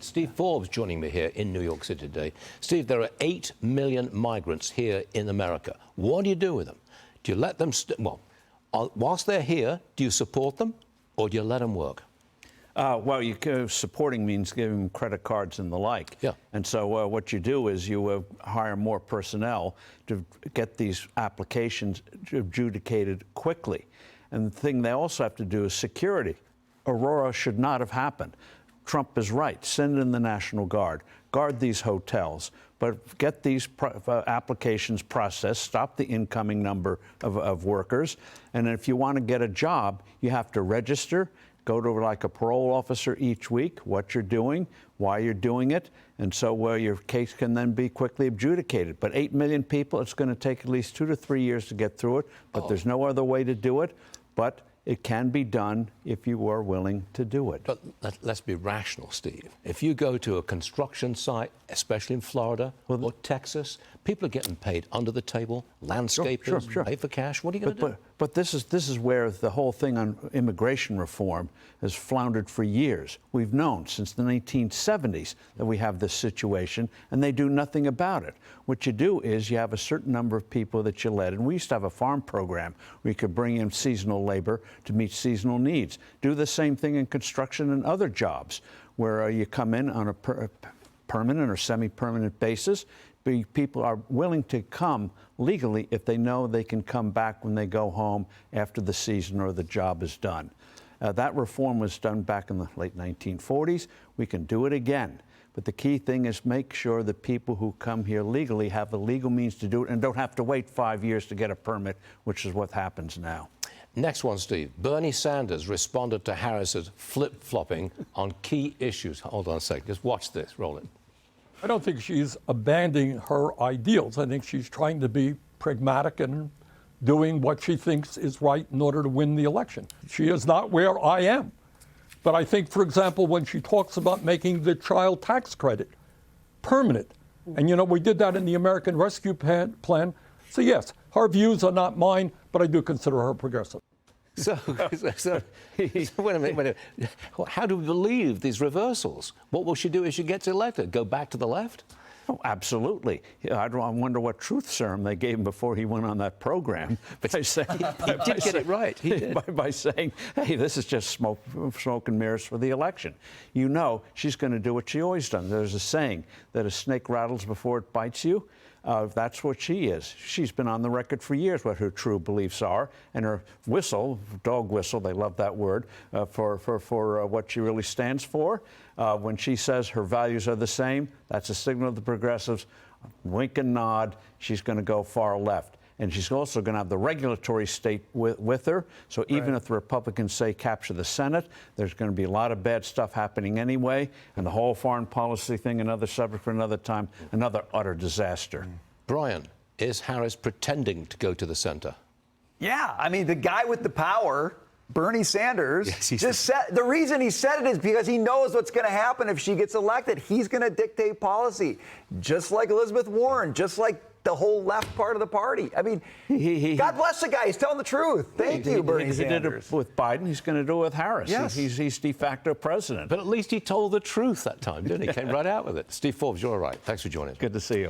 Steve Forbes joining me here in New York City today. Steve, there are 8 million migrants here in America. What do you do with them? Do you let them, whilst they're here, do you support them or do you let them work? Supporting means giving them credit cards and the like. Yeah. And so what you do is you hire more personnel to get these applications adjudicated quickly. And the thing they also have to do is security. Aurora should not have happened. Trump is right. Send in the National Guard. Guard these hotels. But get these applications processed. Stop the incoming number of workers. And if you want to get a job, you have to register. Go to like a parole officer each week, what you're doing, why you're doing it, and so your case can then be quickly adjudicated. But 8 million people, it's going to take at least 2 to 3 years to get through it, but there's no other way to do it. But it can be done if you are willing to do it. But let's be rational, Steve. If you go to a construction site, especially in Florida or Texas, people are getting paid under the table, landscapers, sure. pay for cash. What are you going to do? But this is where the whole thing on immigration reform has floundered for years. We've known since the 1970s that we have this situation, and they do nothing about it. What you do is you have a certain number of people that you let, and we used to have a farm program where you could bring in seasonal labor to meet seasonal needs. Do the same thing in construction and other jobs, where you come in on a permanent or semi-permanent basis. People are willing to come legally if they know they can come back when they go home after the season or the job is done. That reform was done back in the late 1940s. We can do it again. But the key thing is make sure that people who come here legally have the legal means to do it and don't have to wait 5 years to get a permit, which is what happens now. Next one, Steve. Bernie Sanders responded to Harris's flip-flopping on key issues. Hold on a second. Just watch this. Roll it. I don't think she's abandoning her ideals. I think she's trying to be pragmatic and doing what she thinks is right in order to win the election. She is not where I am. But I think, for example, when she talks about making the child tax credit permanent, and, you know, we did that in the American Rescue Plan. So, yes, her views are not mine, but I do consider her progressive. So wait a minute. How do we believe these reversals? What will she do if she gets elected? Go back to the left? Oh, absolutely. I wonder what truth serum they gave him before he went on that program. But he did get it right. He did. By saying, hey, this is just smoke and mirrors for the election. You know she's going to do what she always done. There's a saying that a snake rattles before it bites you. That's what she is. She's been on the record for years what her true beliefs are, and her whistle, dog whistle, they love that word, for what she really stands for. When she says her values are the same, that's a signal to the progressives. Wink and nod, she's going to go far left. And she's also going to have the regulatory state with her. So even if the Republicans say capture the Senate, there's going to be a lot of bad stuff happening anyway. And the whole foreign policy thing, another subject for another time, another utter disaster. Brian, is Harris pretending to go to the center? Yeah, I mean, the guy with the power, Bernie Sanders, just said the reason he said it is because he knows what's going to happen if she gets elected. He's going to dictate policy, just like Elizabeth Warren, just like the whole left part of the party. I mean, God bless the guy. He's telling the truth. Thank you, Bernie Sanders. He did it with Biden. He's going to do it with Harris. Yes. He's de facto president. But at least he told the truth that time, didn't he? Came right out with it. Steve Forbes, you're all right. Thanks for joining us. Good to see you.